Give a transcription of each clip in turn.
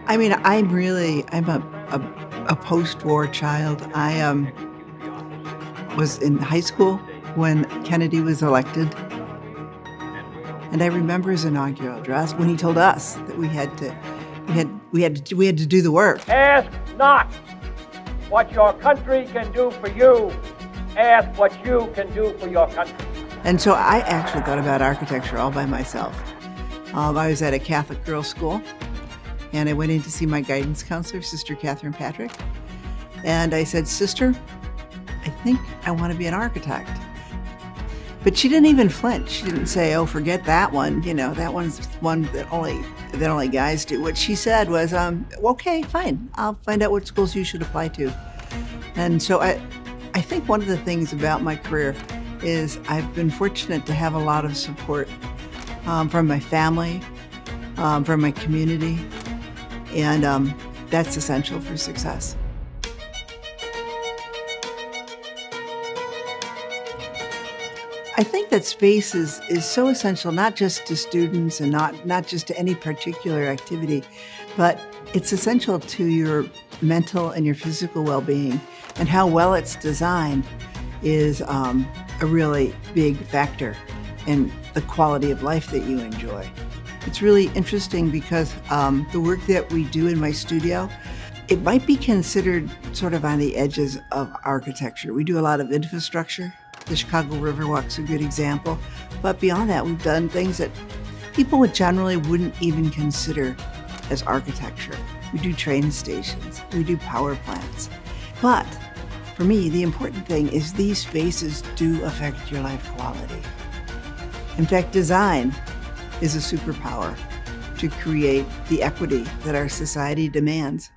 I mean, I'm a post-war child. I was in high school when Kennedy was elected. And I remember his inaugural address when he told us that we had to do the work. Ask not what your country can do for you. Ask what you can do for your country. And so I actually thought about architecture all by myself. I was at a Catholic girls' school, and I went in to see my guidance counselor, Sister Catherine Patrick. And I said, "Sister, I think I want to be an architect." But she didn't even flinch. She didn't say, "Oh, forget that one. You know, that one's one that only guys do." What she said was, "Okay, fine. I'll find out what schools you should apply to." And so I think one of the things about my career is I've been fortunate to have a lot of support from my family, from my community, and that's essential for success. I think that space is so essential, not just to students and not just to any particular activity, but it's essential to your mental and your physical well-being. And how well it's designed is a really big factor in the quality of life that you enjoy. It's really interesting because the work that we do in my studio, it might be considered sort of on the edges of architecture. We do a lot of infrastructure. The Chicago Riverwalk's a good example. But beyond that, we've done things that people generally wouldn't even consider as architecture. We do train stations, we do power plants. But for me, the important thing is these spaces do affect your life quality. In fact, design is a superpower to create the equity that our society demands.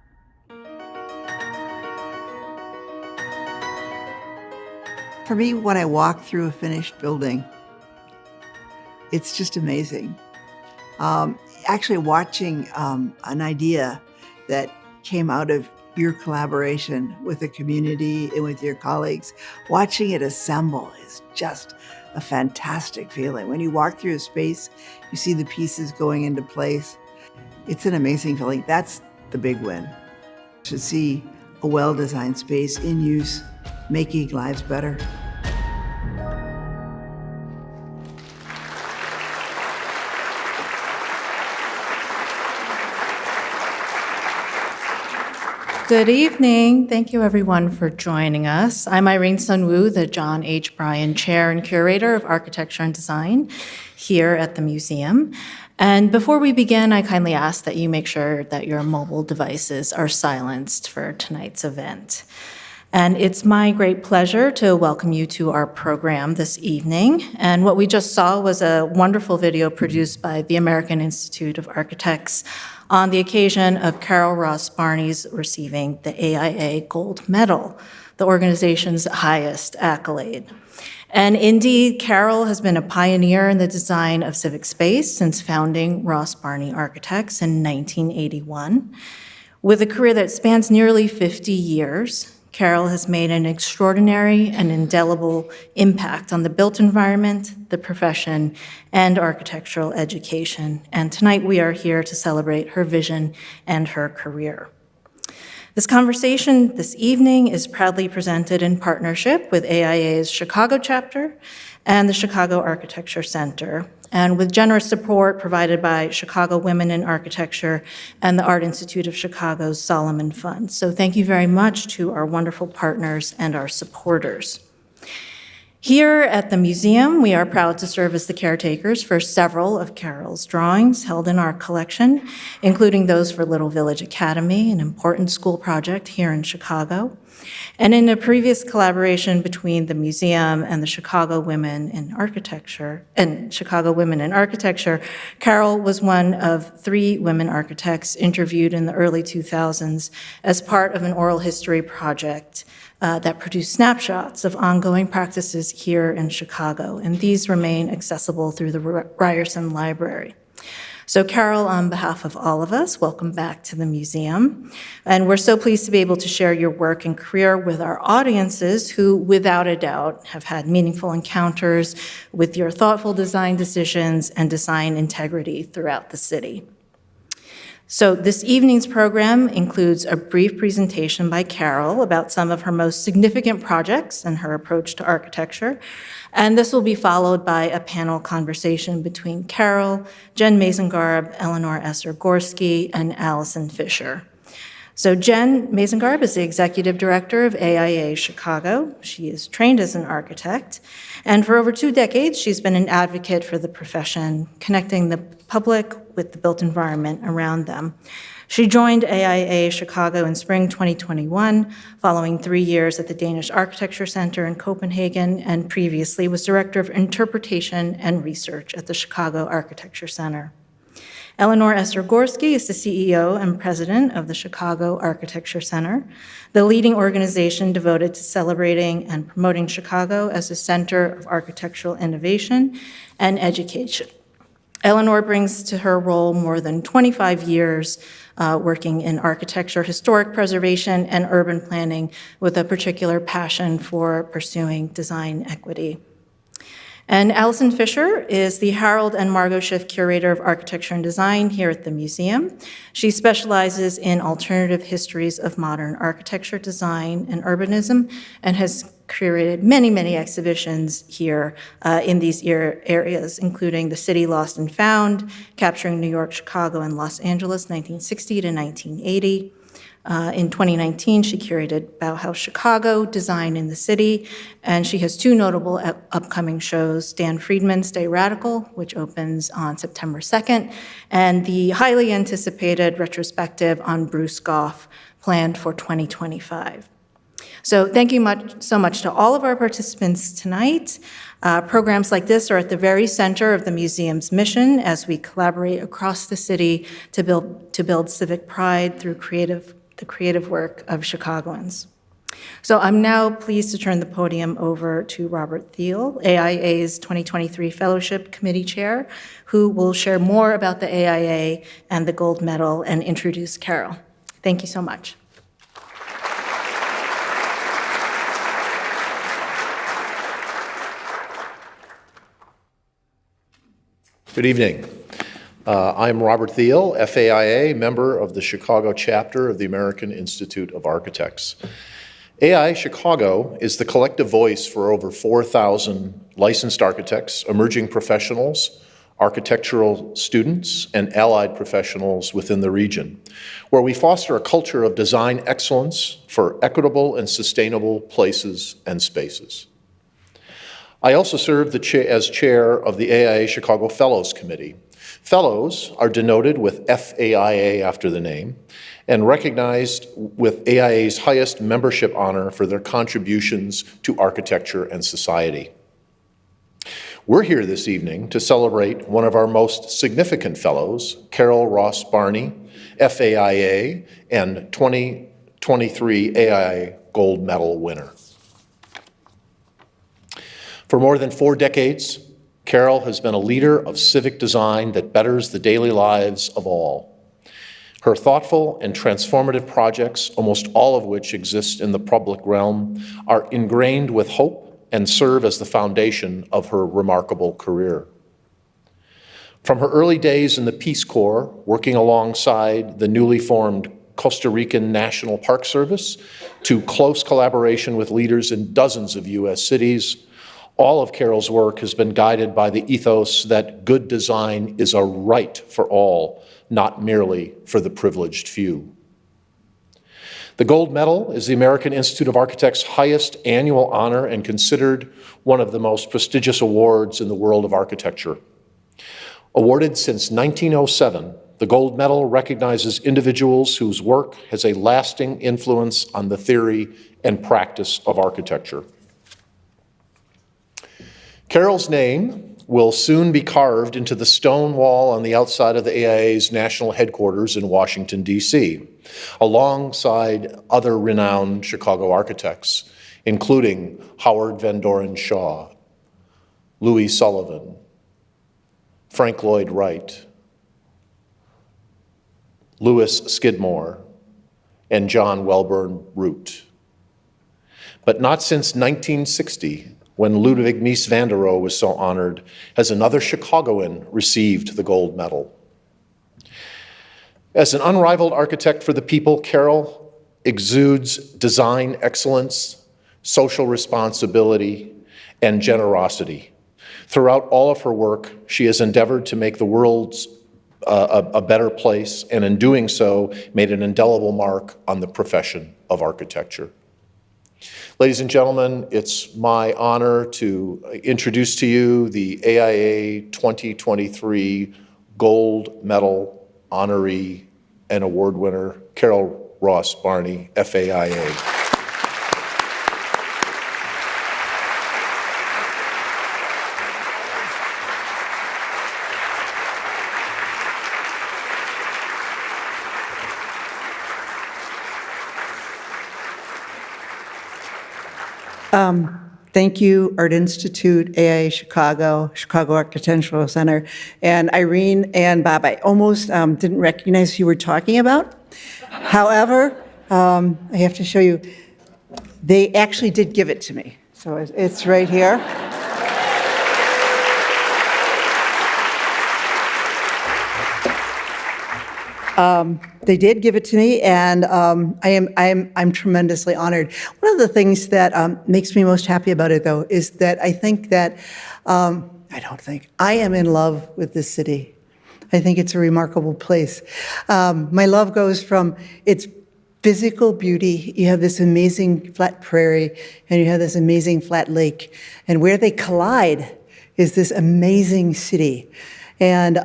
For me, when I walk through a finished building, it's just amazing. Actually watching an idea that came out of your collaboration with the community and with your colleagues, watching it assemble is just a fantastic feeling. When you walk through a space, you see the pieces going into place. It's an amazing feeling. That's the big win. To see a well-designed space in use, making lives better. Good evening. Thank you, everyone, for joining us. I'm Irene Sun-Woo, the John H. Bryan Chair and Curator of Architecture and Design here at the museum. And before we begin, I kindly ask that you make sure that your mobile devices are silenced for tonight's event. And it's my great pleasure to welcome you to our program this evening. And what we just saw was a wonderful video produced by the American Institute of Architects on the occasion of Carol Ross Barney's receiving the AIA Gold Medal, the organization's highest accolade. And indeed, Carol has been a pioneer in the design of civic space since founding Ross Barney Architects in 1981. With a career that spans nearly 50 years, Carol has made an extraordinary and indelible impact on the built environment, the profession, and architectural education. And tonight we are here to celebrate her vision and her career. This conversation this evening is proudly presented in partnership with AIA's Chicago chapter and the Chicago Architecture Center, and with generous support provided by Chicago Women in Architecture and the Art Institute of Chicago's Solomon Fund. So thank you very much to our wonderful partners and our supporters. Here at the museum, we are proud to serve as the caretakers for several of Carol's drawings held in our collection, including those for Little Village Academy, an important school project here in Chicago. And in a previous collaboration between the museum and the Chicago Women in Architecture, Carol was one of 3 women architects interviewed in the early 2000s as part of an oral history project that produced snapshots of ongoing practices here in Chicago, and these remain accessible through the Ryerson Library. So Carol, on behalf of all of us, welcome back to the museum. And we're so pleased to be able to share your work and career with our audiences who, without a doubt, have had meaningful encounters with your thoughtful design decisions and design integrity throughout the city. So this evening's program includes a brief presentation by Carol about some of her most significant projects and her approach to architecture. And this will be followed by a panel conversation between Carol, Jen Masengarb, Eleanor Gorski, and Alison Fisher. So Jen Masengarb is the executive director of AIA Chicago. She is trained as an architect, and for over 2 decades, she's been an advocate for the profession, connecting the public with the built environment around them. She joined AIA Chicago in spring 2021, following 3 years at the Danish Architecture Center in Copenhagen, and previously was director of interpretation and research at the Chicago Architecture Center. Eleanor Gorski is the CEO and president of the Chicago Architecture Center, the leading organization devoted to celebrating and promoting Chicago as a center of architectural innovation and education. Eleanor brings to her role more than 25 years working in architecture, historic preservation, and urban planning with a particular passion for pursuing design equity. And Alison Fisher is the Harold and Margot Schiff Curator of Architecture and Design here at the museum. She specializes in alternative histories of modern architecture, design, and urbanism, and has curated many, many exhibitions here in these areas, including The City Lost and Found, capturing New York, Chicago, and Los Angeles, 1960 to 1980. In 2019, she curated Bauhaus Chicago, Design in the City, and she has 2 notable upcoming shows, Dan Friedman's Stay Radical, which opens on September 2nd, and the highly anticipated retrospective on Bruce Goff, planned for 2025. So thank you so much to all of our participants tonight. Programs like this are at the very center of the museum's mission as we collaborate across the city to build civic pride through the creative work of Chicagoans. So I'm now pleased to turn the podium over to Robert Thiel, AIA's 2023 Fellowship Committee Chair, who will share more about the AIA and the Gold Medal and introduce Carol. Thank you so much. Good evening. I'm Robert Thiel, FAIA, member of the Chicago chapter of the American Institute of Architects. AIA Chicago is the collective voice for over 4,000 licensed architects, emerging professionals, architectural students, and allied professionals within the region, where we foster a culture of design excellence for equitable and sustainable places and spaces. I also serve as chair of the AIA Chicago Fellows Committee. Fellows are denoted with FAIA after the name and recognized with AIA's highest membership honor for their contributions to architecture and society. We're here this evening to celebrate one of our most significant fellows, Carol Ross Barney, FAIA, and 2023 AIA Gold Medal winner. For more than 4 decades, Carol has been a leader of civic design that betters the daily lives of all. Her thoughtful and transformative projects, almost all of which exist in the public realm, are ingrained with hope and serve as the foundation of her remarkable career. From her early days in the Peace Corps, working alongside the newly formed Costa Rican National Park Service, to close collaboration with leaders in dozens of U.S. cities, all of Carol's work has been guided by the ethos that good design is a right for all, not merely for the privileged few. The Gold Medal is the American Institute of Architects' highest annual honor and considered one of the most prestigious awards in the world of architecture. Awarded since 1907, the Gold Medal recognizes individuals whose work has a lasting influence on the theory and practice of architecture. Carol's name will soon be carved into the stone wall on the outside of the AIA's national headquarters in Washington, D.C., alongside other renowned Chicago architects, including Howard Van Doren Shaw, Louis Sullivan, Frank Lloyd Wright, Louis Skidmore, and John Welborn Root. But not since 1960, when Ludwig Mies van der Rohe was so honored, has another Chicagoan received the Gold Medal. As an unrivaled architect for the people, Carol exudes design excellence, social responsibility, and generosity. Throughout all of her work, she has endeavored to make the world a better place, and in doing so, made an indelible mark on the profession of architecture. Ladies and gentlemen, it's my honor to introduce to you the AIA 2023 Gold Medal honoree and award winner, Carol Ross Barney, FAIA. Thank you, Art Institute, AIA Chicago, Chicago Architectural Center, and Irene and Bob. I almost didn't recognize who you were talking about. However, I have to show you, they actually did give it to me. So it's right here. They did give it to me, and I'm tremendously honored. One of the things that makes me most happy about it, though, is that I think that I am in love with this city. I think it's a remarkable place. My love goes from its physical beauty. You have this amazing flat prairie, and you have this amazing flat lake, and where they collide is this amazing city, and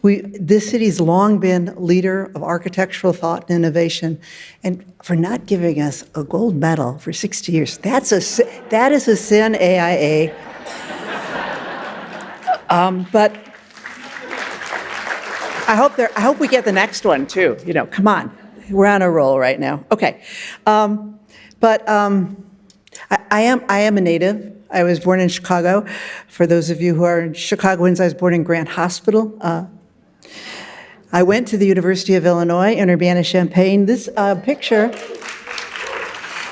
this city's long been leader of architectural thought and innovation, and for not giving us a gold medal for 60 years, that is a sin, AIA. But I hope we get the next one too. You know, come on, we're on a roll right now. Okay, I am a native. I was born in Chicago. For those of you who are Chicagoans, I was born in Grant Hospital. I went to the University of Illinois in Urbana-Champaign. This picture,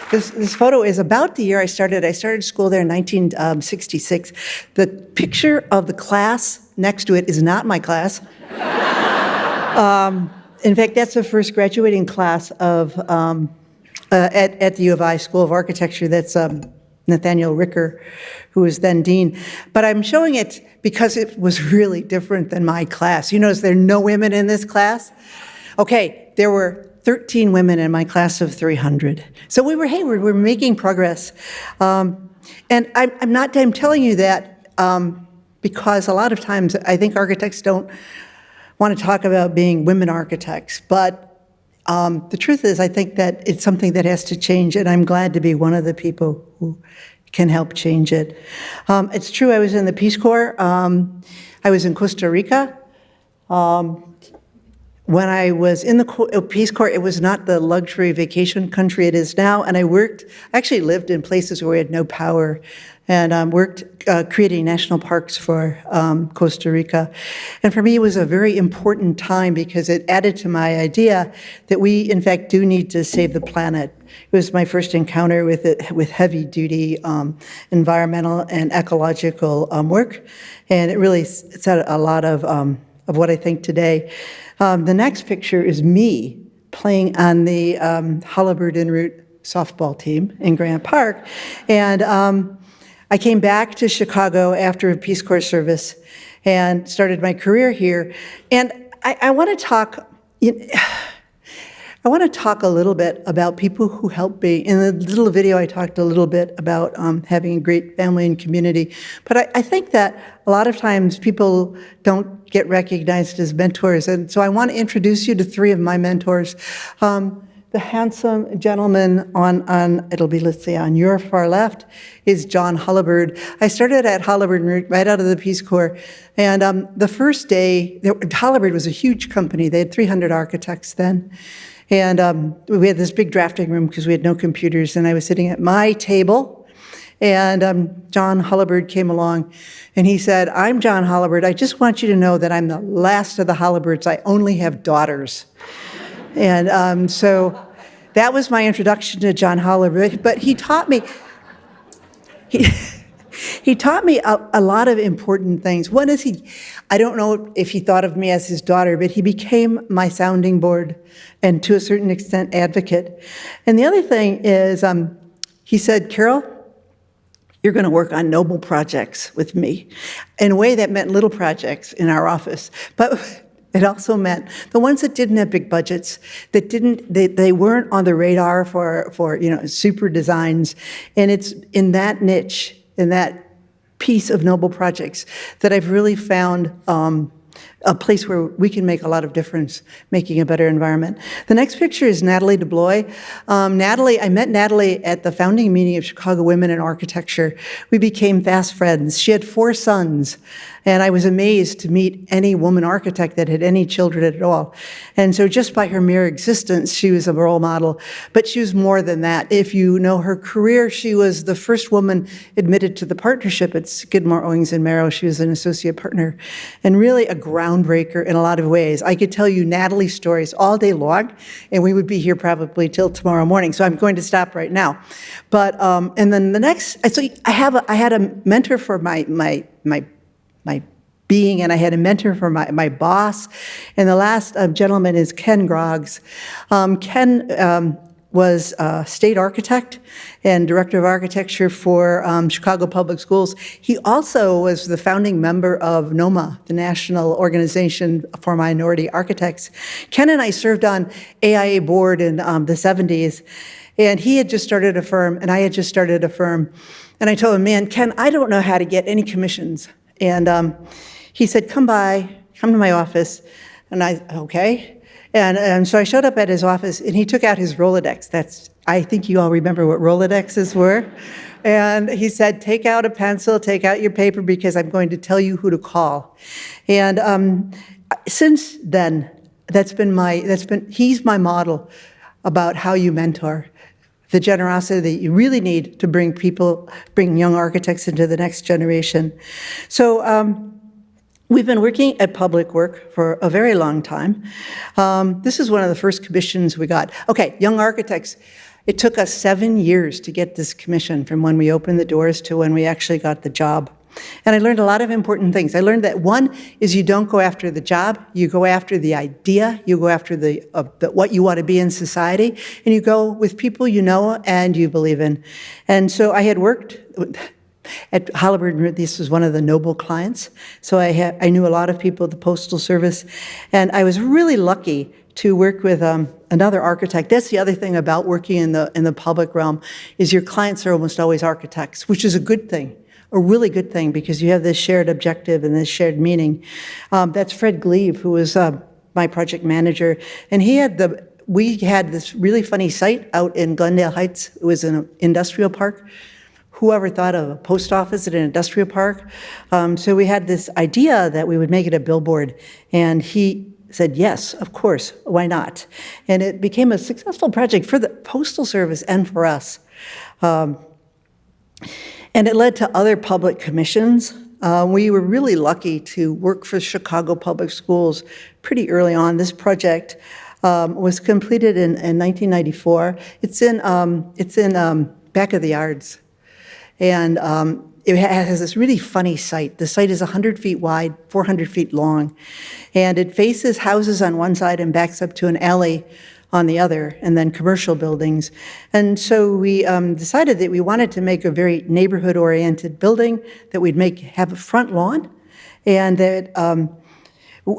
this photo is about the year I started. I started school there in 1966. The picture of the class next to it is not my class. In fact, that's the first graduating class of at the U of I School of Architecture. That's Nathaniel Ricker, who was then dean. But I'm showing it because it was really different than my class. You notice there are no women in this class? Okay, there were 13 women in my class of 300. So we're making progress. And I'm telling you that because a lot of times I think architects don't want to talk about being women architects, but the truth is, I think that it's something that has to change, and I'm glad to be one of the people who can help change it. It's true, I was in the Peace Corps. I was in Costa Rica. When I was in the Peace Corps, it was not the luxury vacation country it is now, and I actually lived in places where we had no power, and worked creating national parks for Costa Rica. And for me, it was a very important time because it added to my idea that we, in fact, do need to save the planet. It was my first encounter with heavy-duty environmental and ecological work, and it really set a lot of what I think today. The next picture is me playing on the Holabird en route softball team in Grant Park, and I came back to Chicago after Peace Corps service and started my career here. And I want to talk. I want to talk a little bit about people who helped me. In the little video, I talked a little bit about having a great family and community. But I think that a lot of times people don't get recognized as mentors. And so I want to introduce you to three of my mentors. The handsome gentleman it'll be, let's say, on your far left, is John Holabird. I started at Holabird right out of the Peace Corps. And the first day, Holabird was a huge company. They had 300 architects then. And we had this big drafting room because we had no computers. And I was sitting at my table. And John Holabird came along. And he said, "I'm John Holabird. I just want you to know that I'm the last of the Holabirds. I only have daughters." And so that was my introduction to John Holabird. But he taught me, He taught me a lot of important things. One is I don't know if he thought of me as his daughter, but he became my sounding board and to a certain extent advocate. And the other thing is he said, Carol, you're going to work on noble projects with me. In a way that meant little projects in our office. But it also meant the ones that didn't have big budgets, that they weren't on the radar for super designs. And it's in that niche, in that piece of noble projects, that I've really found a place where we can make a lot of difference, making a better environment. The next picture is Natalie DeBloy. I met Natalie at the founding meeting of Chicago Women in Architecture. We became fast friends. She had 4 sons, and I was amazed to meet any woman architect that had any children at all. And so just by her mere existence, she was a role model. But she was more than that. If you know her career, she was the first woman admitted to the partnership at Skidmore, Owings & Merrill. She was an associate partner, and really a groundbreaker in a lot of ways. I could tell you Natalie's stories all day long, and we would be here probably till tomorrow morning. So I'm going to stop right now. But and then the next, so I had a mentor for my being, and I had a mentor for my boss. And the last gentleman is Ken Groggs. Ken was a state architect and director of architecture for Chicago Public Schools. He also was the founding member of NOMA, the National Organization for Minority Architects. Ken and I served on AIA board in the 70s, and he had just started a firm, and I had just started a firm. And I told him, man, Ken, I don't know how to get any commissions. And he said, come to my office. And okay. And so I showed up at his office, and he took out his Rolodex. I think you all remember what Rolodexes were. And he said, take out a pencil, take out your paper, because I'm going to tell you who to call. And since then, he's my model about how you mentor, the generosity that you really need to bring young architects into the next generation. So we've been working at Public Work for a very long time. This is one of the first commissions we got. Okay, young architects. It took us 7 years to get this commission, from when we opened the doors to when we actually got the job. And I learned a lot of important things. I learned that one is you don't go after the job, you go after the idea, you go after the what you want to be in society, and you go with people you know and you believe in. And so I had worked at Halliburton. This was one of the Noble clients. So I knew a lot of people at the Postal Service, and I was really lucky to work with another architect. That's the other thing about working in the public realm, is your clients are almost always architects, which is a good thing. A really good thing, because you have this shared objective and this shared meaning. That's Fred Gleave, who was my project manager, and we had this really funny site out in Glendale Heights. It was an industrial park. Whoever thought of a post office at an industrial park? So we had this idea that we would make it a billboard, and he said, yes, of course, why not? And it became a successful project for the Postal Service and for us. And it led to other public commissions. We were really lucky to work for Chicago Public Schools pretty early on. This project was completed in 1994. It's in back of the yards. And it has this really funny site. The site is 100 feet wide, 400 feet long. And it faces houses on one side and backs up to an alley on the other, and then commercial buildings. And so we decided that we wanted to make a very neighborhood-oriented building, that we'd have a front lawn, and that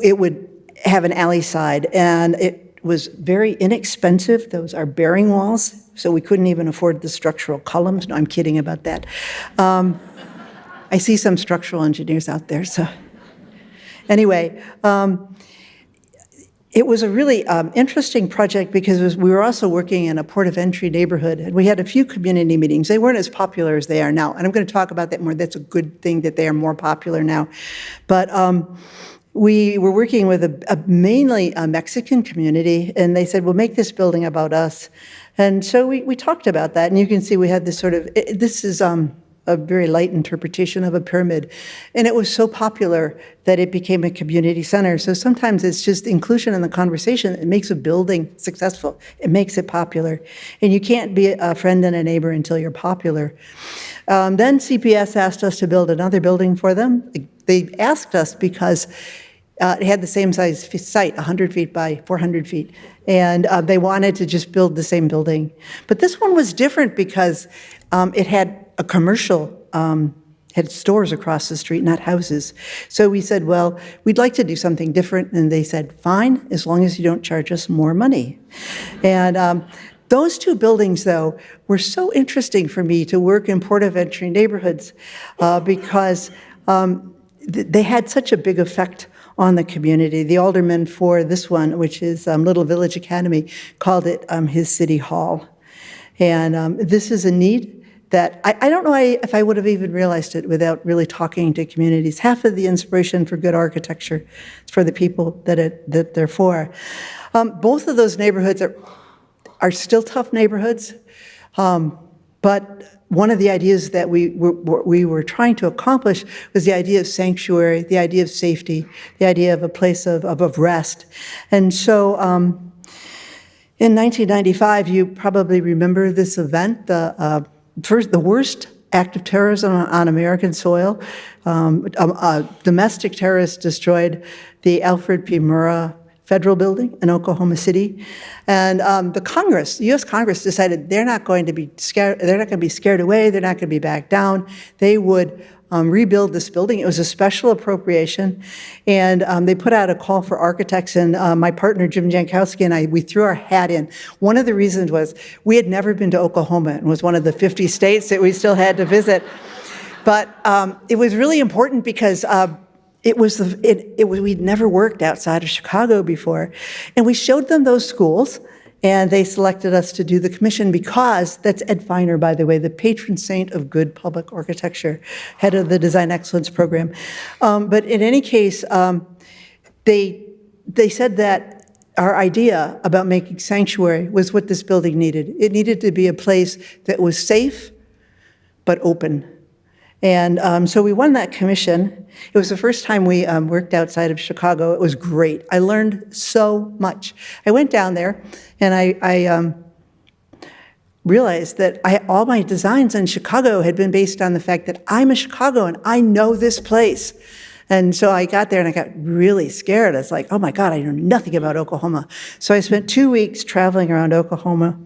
it would have an alley side. And it was very inexpensive. Those are bearing walls, so we couldn't even afford the structural columns. No, I'm kidding about that. I see some structural engineers out there, so anyway. It was a really interesting project, because we were also working in a port of entry neighborhood, and we had a few community meetings. They weren't as popular as they are now, and I'm going to talk about that more. That's a good thing that they are more popular now. But we were working with a mainly Mexican community, and they said, well, make this building about us. And so we talked about that, and you can see we had this sort of, this is a very light interpretation of a pyramid. And it was so popular that it became a community center. So sometimes it's just inclusion in the conversation that makes a building successful. It makes it popular. And you can't be a friend and a neighbor until you're popular. Then CPS asked us to build another building for them. They asked us because it had the same size site, 100 feet by 400 feet. And they wanted to just build the same building. But this one was different because it had a commercial, had stores across the street, not houses. So we said, well, we'd like to do something different. And they said, fine, as long as you don't charge us more money. And those two buildings, though, were so interesting for me to work in port of entry neighborhoods because they had such a big effect on the community. The alderman for this one, which is Little Village Academy, called it his city hall. And this is a need that I don't know if I would have even realized it without really talking to communities. Half of the inspiration for good architecture is for the people that they're for. Both of those neighborhoods are still tough neighborhoods, but one of the ideas that we were trying to accomplish was the idea of sanctuary, the idea of safety, the idea of a place of rest. And so in 1995, you probably remember this event, the worst act of terrorism on American soil. Domestic terrorists destroyed the Alfred P. Murrah Federal Building in Oklahoma City, and the U.S. Congress decided they're not going to be scared. They're not going to be scared away. They're not going to be backed down. They would rebuild this building. It was a special appropriation, and they put out a call for architects. And my partner Jim Jankowski and we threw our hat in. One of the reasons was we had never been to Oklahoma, and was one of the 50 states that we still had to visit. But it was really important because. We'd never worked outside of Chicago before. And we showed them those schools, and they selected us to do the commission because that's Ed Feiner, by the way, the patron saint of good public architecture, head of the Design Excellence Program. But in any case, they said that our idea about making sanctuary was what this building needed. It needed to be a place that was safe but open. And so we won that commission. It was the first time we worked outside of Chicago. It was great. I learned so much. I went down there, and I realized that all my designs in Chicago had been based on the fact that I'm a Chicagoan. I know this place. And so I got there, and I got really scared. I was like, oh, my God, I know nothing about Oklahoma. So I spent 2 weeks traveling around Oklahoma.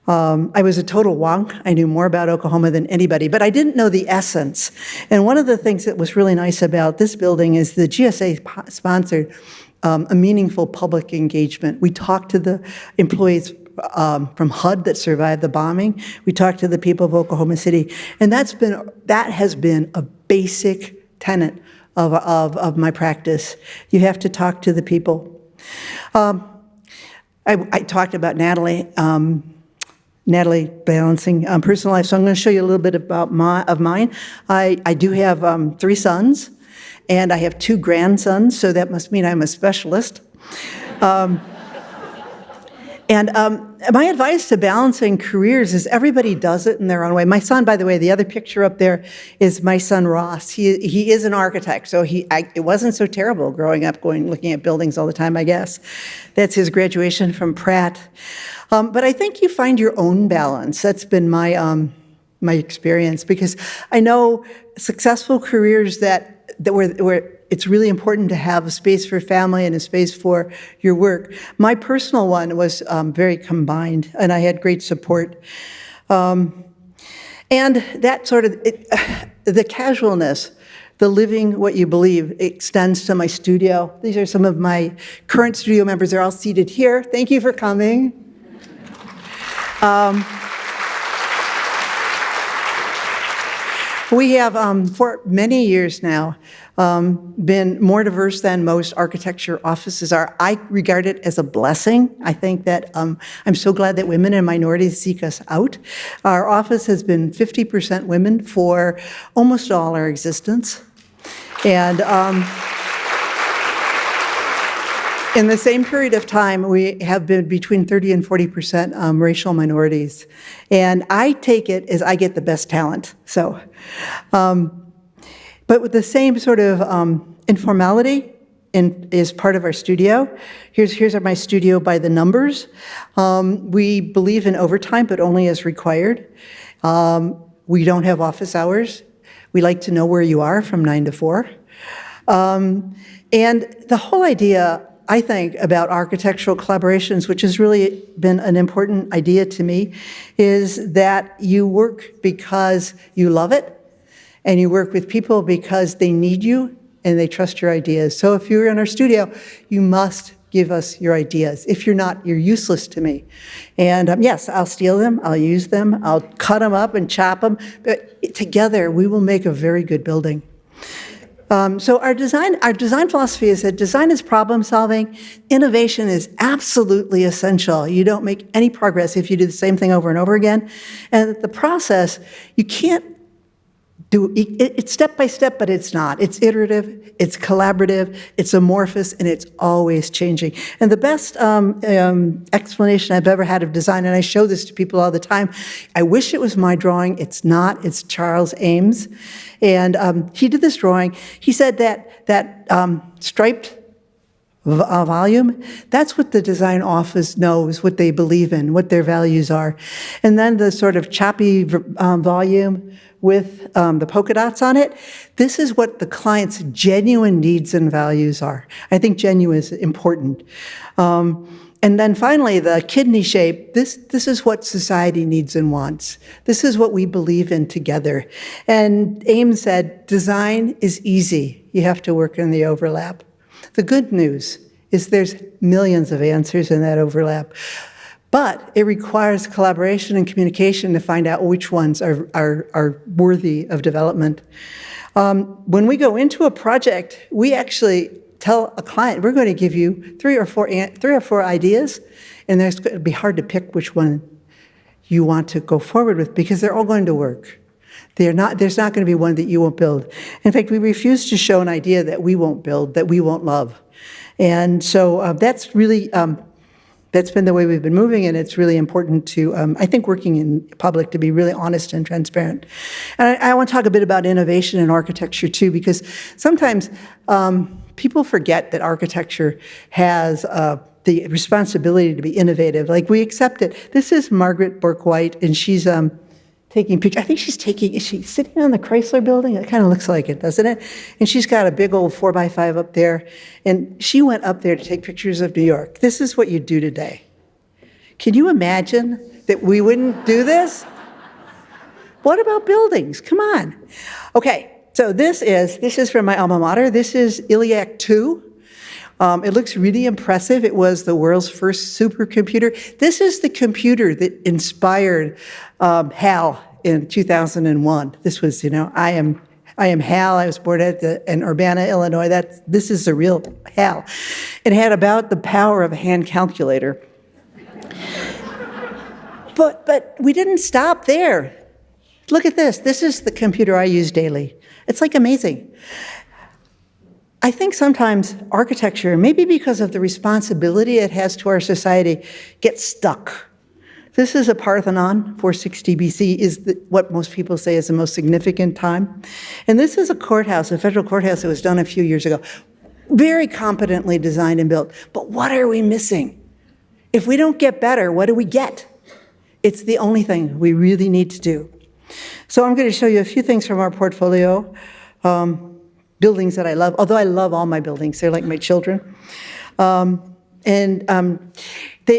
I was a total wonk. I knew more about Oklahoma than anybody, but I didn't know the essence. And one of the things that was really nice about this building is the GSA sponsored a meaningful public engagement. We talked to the employees from HUD that survived the bombing. We talked to the people of Oklahoma City, and that has been a basic tenet of my practice. You have to talk to the people. I talked about Natalie balancing personal life. So I'm going to show you a little bit about mine. I do have 3 sons, and I have 2 grandsons, so that must mean I'm a specialist. And my advice to balancing careers is everybody does it in their own way. My son, by the way, the other picture up there is my son Ross. He is an architect, so it wasn't so terrible growing up looking at buildings all the time, I guess. That's his graduation from Pratt. But I think you find your own balance. That's been my experience, because I know successful careers where it's really important to have a space for family and a space for your work. My personal one was very combined, and I had great support. And that sort of, the casualness, the living what you believe, extends to my studio. These are some of my current studio members. They're all seated here. Thank you for coming. We have, for many years now, been more diverse than most architecture offices are. I regard it as a blessing. I think that I'm so glad that women and minorities seek us out. Our office has been 50% women for almost all our existence. And In the same period of time, we have been between 30 and 40% racial minorities. And I take it as I get the best talent. So, but with the same sort of informality is part of our studio. Here's my studio by the numbers. We believe in overtime, but only as required. We don't have office hours. We like to know where you are from 9 to 4. And the whole idea, I think, about architectural collaborations, which has really been an important idea to me, is that you work because you love it, and you work with people because they need you and they trust your ideas. So if you're in our studio, you must give us your ideas. If you're not, you're useless to me. And yes, I'll steal them, I'll use them, I'll cut them up and chop them, but together we will make a very good building. So our design philosophy is that design is problem solving. Innovation is absolutely essential. You don't make any progress if you do the same thing over and over again. And the process, you can't do it's step by step, but it's not. It's iterative, it's collaborative, it's amorphous, and it's always changing. And the best explanation I've ever had of design, and I show this to people all the time, I wish it was my drawing. It's not. It's Charles Ames. And he did this drawing. He said that striped volume, that's what the design office knows, what they believe in, what their values are. And then the sort of choppy volume with the polka dots on it, this is what the client's genuine needs and values are. I think genuine is important. And then finally, the kidney shape, this is what society needs and wants. This is what we believe in together. And Ames said, design is easy. You have to work in the overlap. The good news is there's millions of answers in that overlap. But it requires collaboration and communication to find out which ones are worthy of development. When we go into a project, we actually tell a client, we're going to give you three or four ideas, and it's going to be hard to pick which one you want to go forward with because they're all going to work. There's not going to be one that you won't build. In fact, we refuse to show an idea that we won't build, that we won't love. And so that's really, that's been the way we've been moving, and it's really important to, I think, working in public to be really honest and transparent. And I want to talk a bit about innovation in architecture, too, because sometimes people forget that architecture has the responsibility to be innovative. Like, we accept it. This is Margaret Bourke-White, and she's taking pictures. I think is she sitting on the Chrysler building? It kind of looks like it, doesn't it? And she's got a big old 4x5 up there. And she went up there to take pictures of New York. This is what you'd do today. Can you imagine that we wouldn't do this? What about buildings? Come on. Okay, so this is from my alma mater. This is ILIAC 2. It looks really impressive. It was the world's first supercomputer. This is the computer that inspired HAL in 2001. This was, I am HAL. I was born in Urbana, Illinois. This is the real HAL. It had about the power of a hand calculator. But we didn't stop there. Look at this. This is the computer I use daily. It's like amazing. I think sometimes architecture, maybe because of the responsibility it has to our society, gets stuck. This is a Parthenon, 460 BC, is what most people say is the most significant time. And this is a courthouse, a federal courthouse that was done a few years ago. Very competently designed and built. But what are we missing? If we don't get better, what do we get? It's the only thing we really need to do. So I'm going to show you a few things from our portfolio. Buildings that I love, although I love all my buildings. They're like my children. They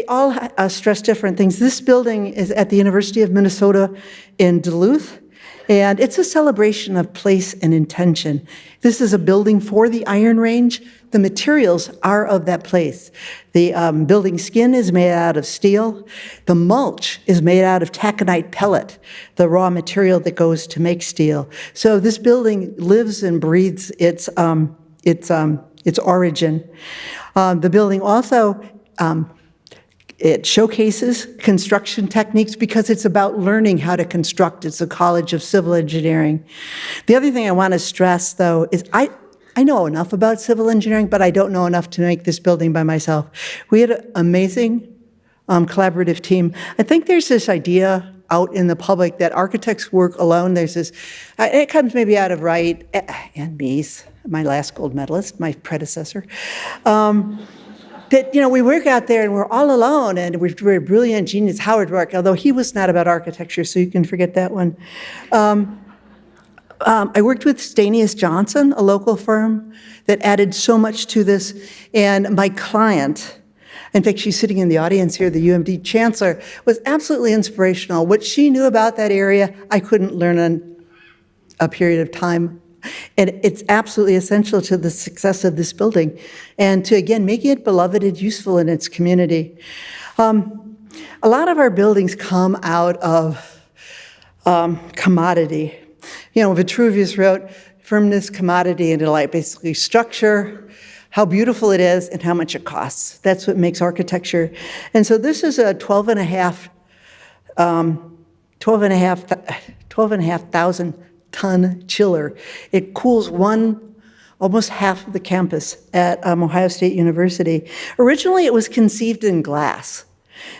all stress different things. This building is at the University of Minnesota in Duluth, and it's a celebration of place and intention. This is a building for the Iron Range. The materials are of that place. The building skin is made out of steel. The mulch is made out of taconite pellet, the raw material that goes to make steel. So this building lives and breathes its origin. The building also it showcases construction techniques because it's about learning how to construct. It's a college of civil engineering. The other thing I want to stress, though, is I know enough about civil engineering, but I don't know enough to make this building by myself. We had an amazing collaborative team. I think there's this idea out in the public that architects work alone. There's this, it comes maybe out of Wright and Mies, my last gold medalist, my predecessor, that, we work out there and we're all alone and we're brilliant genius. Howard Rourke, although he was not about architecture, so you can forget that one. I worked with Stanius Johnson, a local firm that added so much to this, and my client, in fact, she's sitting in the audience here, the UMD chancellor, was absolutely inspirational. What she knew about that area, I couldn't learn in a period of time. And it's absolutely essential to the success of this building and to, again, making it beloved and useful in its community. A lot of our buildings come out of commodity. Vitruvius wrote, firmness, commodity, and delight, basically structure, how beautiful it is, and how much it costs. That's what makes architecture. And so this is a 12,500 ton chiller. It cools almost half of the campus at Ohio State University. Originally, it was conceived in glass.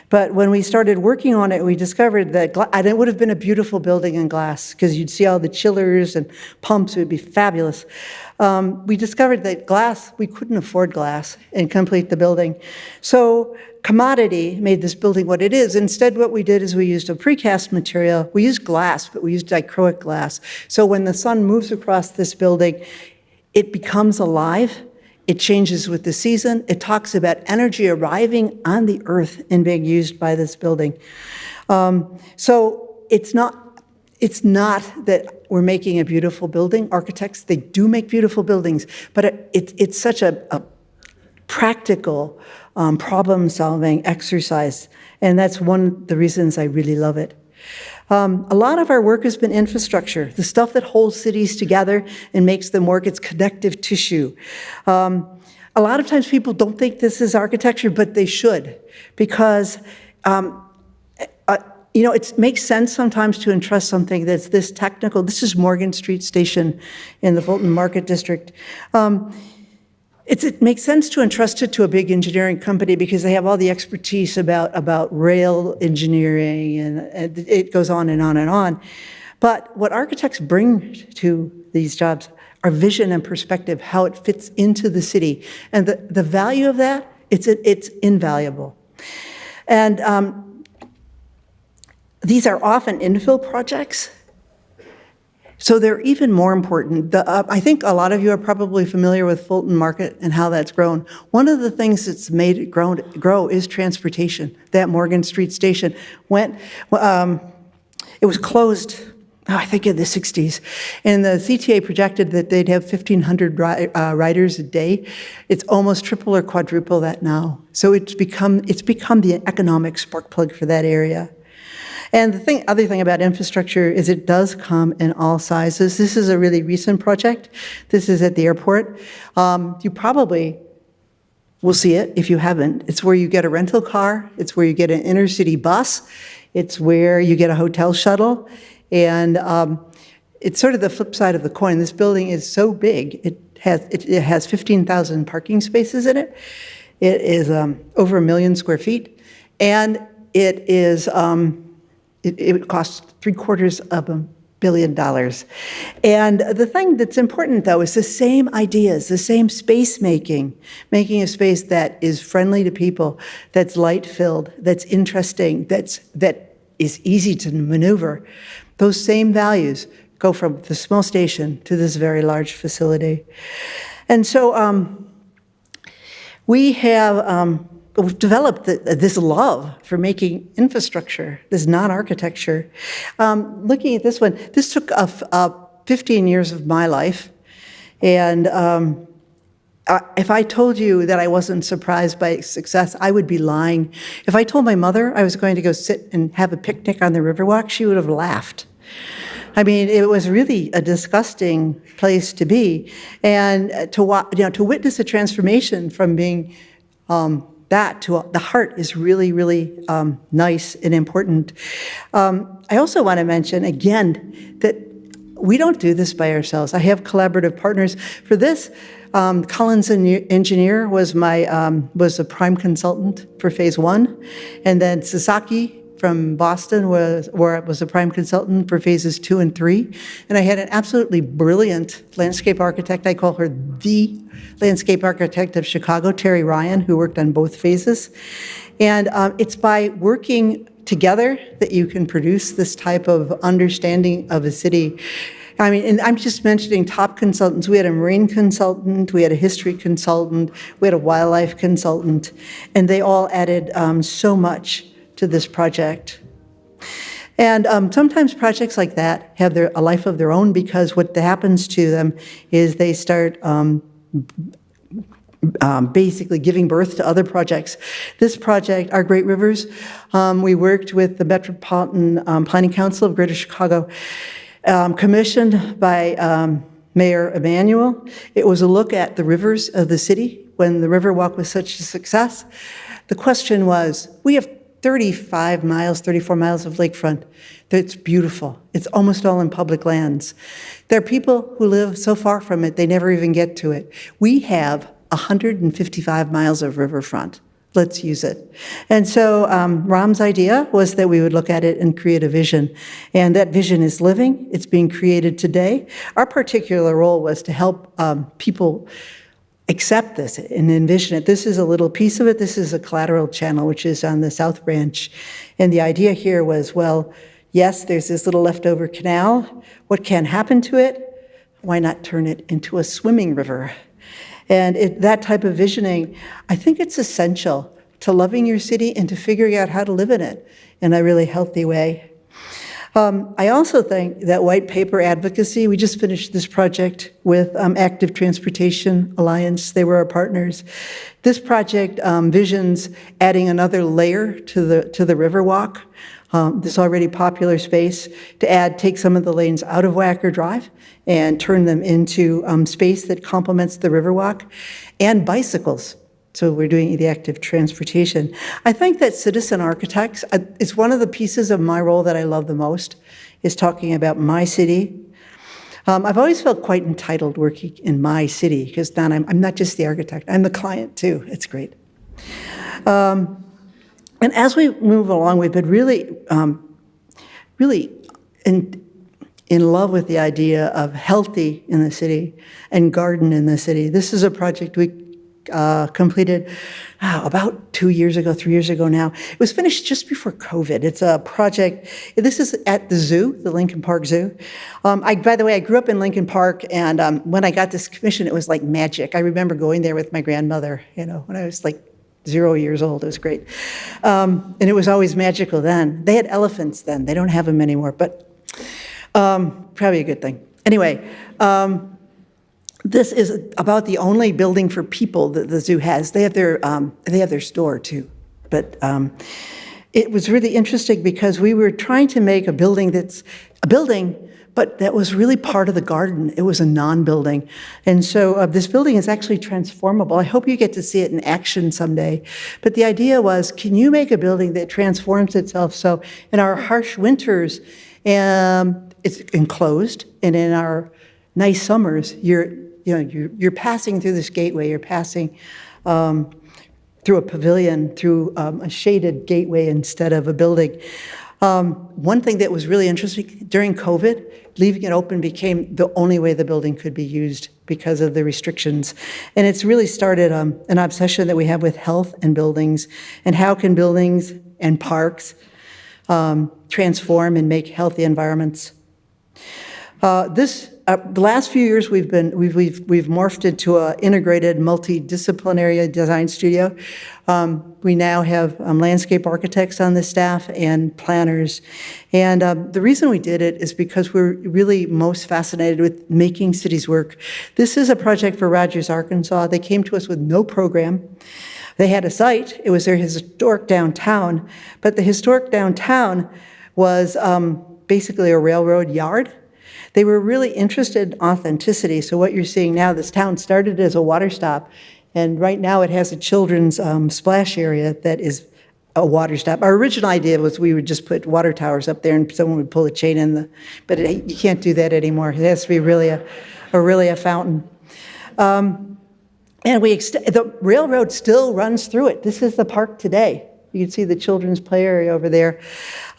But when we started working on it, we discovered that it would have been a beautiful building in glass because you'd see all the chillers and pumps. It would be fabulous. We discovered that we couldn't afford glass and complete the building. So commodity made this building what it is. Instead, what we did is we used a precast material. We used glass, but we used dichroic glass. So when the sun moves across this building, it becomes alive. It changes with the season. It talks about energy arriving on the earth and being used by this building. So it's not that we're making a beautiful building. Architects, they do make beautiful buildings, but it's such a practical problem-solving exercise, and that's one of the reasons I really love it. A lot of our work has been infrastructure, the stuff that holds cities together and makes them work. It's connective tissue. A lot of times people don't think this is architecture, but they should, because it makes sense sometimes to entrust something that's this technical. This is Morgan Street Station in the Fulton Market District. It makes sense to entrust it to a big engineering company because they have all the expertise about rail engineering, and it goes on and on and on. But what architects bring to these jobs are vision and perspective, how it fits into the city. And the value of that, it's invaluable. And these are often infill projects. So they're even more important. I think a lot of you are probably familiar with Fulton Market and how that's grown. One of the things that's made it grow is transportation. That Morgan Street Station it was closed, I think in the 60s. And the CTA projected that they'd have 1,500 riders a day. It's almost triple or quadruple that now. So it's become the economic spark plug for that area. And the other thing about infrastructure is it does come in all sizes. This is a really recent project. This is at the airport. You probably will see it if you haven't. It's where you get a rental car. It's where you get an inner city bus. It's where you get a hotel shuttle. And it's sort of the flip side of the coin. This building is so big. It has 15,000 parking spaces in it. It is over 1 million square feet. And it is... It costs $750 million. And the thing that's important, though, is the same ideas, the same space making a space that is friendly to people, that's light-filled, that's interesting, that is easy to maneuver. Those same values go from the small station to this very large facility. And so we've developed this love for making infrastructure, this non-architecture. Looking at this one, this took 15 years of my life. And if I told you that I wasn't surprised by success, I would be lying. If I told my mother I was going to go sit and have a picnic on the Riverwalk, she would have laughed. I mean, it was really a disgusting place to be. And to witness a transformation from being that to the heart is really, really nice and important. I also want to mention, again, that we don't do this by ourselves. I have collaborative partners. For this, Collins Engineer was was a prime consultant for phase 1, and then Sasaki from Boston was a prime consultant for phases 2 and 3. And I had an absolutely brilliant landscape architect. I call her the landscape architect of Chicago, Terry Ryan, who worked on both phases. And it's by working together that you can produce this type of understanding of a city. I mean, and I'm just mentioning top consultants. We had a marine consultant, we had a history consultant, we had a wildlife consultant, and they all added so much to this project. And sometimes projects like that have a life of their own, because what happens to them is they start basically giving birth to other projects. This project, Our Great Rivers, we worked with the Metropolitan Planning Council of Greater Chicago, commissioned by Mayor Emanuel. It was a look at the rivers of the city when the Riverwalk was such a success. The question was, we have 34 miles of lakefront. It's beautiful. It's almost all in public lands. There are people who live so far from it, they never even get to it. We have 155 miles of riverfront. Let's use it. And so Ram's idea was that we would look at it and create a vision. And that vision is living. It's being created today. Our particular role was to help people accept this and envision it. This is a little piece of it. This is a collateral channel, which is on the South Branch. And the idea here was, well, yes, there's this little leftover canal. What can happen to it? Why not turn it into a swimming river? And that type of visioning, I think it's essential to loving your city and to figuring out how to live in it in a really healthy way. I also think that white paper advocacy, we just finished this project with Active Transportation Alliance. They were our partners. This project visions adding another layer to the Riverwalk, this already popular space, to take some of the lanes out of Wacker Drive and turn them into space that complements the Riverwalk, and bicycles. So we're doing the active transportation. I think that citizen architects, it's one of the pieces of my role that I love the most, is talking about my city. I've always felt quite entitled working in my city, because then I'm not just the architect, I'm the client too. It's great. And as we move along, we've been really in love with the idea of healthy in the city and garden in the city. This is a project we completed about 2 years ago, 3 years ago now. It was finished just before COVID. It's a project, this is at the zoo, the Lincoln Park Zoo. By the way, I grew up in Lincoln Park, and when I got this commission, it was like magic. I remember going there with my grandmother, when I was like 0 years old. It was great. And it was always magical then. They had elephants then. They don't have them anymore, but probably a good thing. Anyway, this is about the only building for people that the zoo has. They have their store too, but it was really interesting because we were trying to make a building that's a building, but that was really part of the garden. It was a non-building, and so this building is actually transformable. I hope you get to see it in action someday. But the idea was, can you make a building that transforms itself so in our harsh winters, it's enclosed, and in our nice summers, you're passing through this gateway, you're passing through a pavilion, through a shaded gateway instead of a building. One thing that was really interesting, during COVID, leaving it open became the only way the building could be used because of the restrictions. And it's really started an obsession that we have with health and buildings, and how can buildings and parks transform and make healthy environments. The last few years we've morphed into an integrated multidisciplinary design studio. We now have landscape architects on the staff and planners. And the reason we did it is because we're really most fascinated with making cities work. This is a project for Rogers, Arkansas. They came to us with no program. They had a site. It was their historic downtown. But the historic downtown was basically a railroad yard. They were really interested in authenticity. So what you're seeing now, this town started as a water stop, and right now it has a children's splash area that is a water stop. Our original idea was we would just put water towers up there and someone would pull a chain in but you can't do that anymore. It has to be really a fountain. And the railroad still runs through it. This is the park today. You can see the children's play area over there.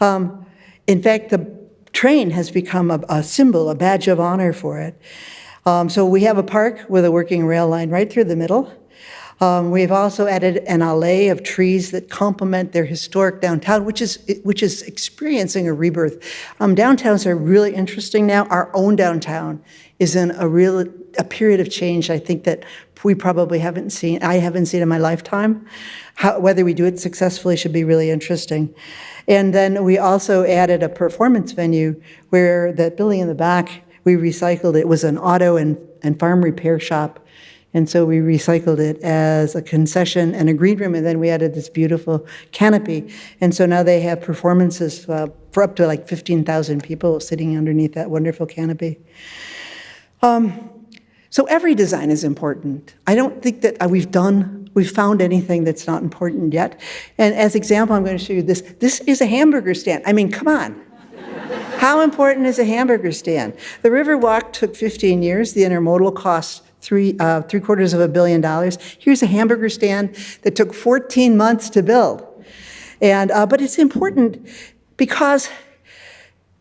In fact, the train has become a symbol, a badge of honor for it. So we have a park with a working rail line right through the middle. We've also added an alley of trees that complement their historic downtown, which is experiencing a rebirth. Downtowns are really interesting now. Our own downtown is in a period of change, I think, that we probably haven't seen. I haven't seen in my lifetime. Whether we do it successfully should be really interesting. And then we also added a performance venue where that building in the back, we recycled it. It was an auto and farm repair shop. And so we recycled it as a concession and a green room, and then we added this beautiful canopy. And so now they have performances for up to like 15,000 people sitting underneath that wonderful canopy. So every design is important. I don't think that we've found anything that's not important yet. And as example, I'm going to show you this. This is a hamburger stand. I mean, come on. How important is a hamburger stand? The Riverwalk took 15 years. The intermodal cost $750 million. Here's a hamburger stand that took 14 months to build. And, but it's important because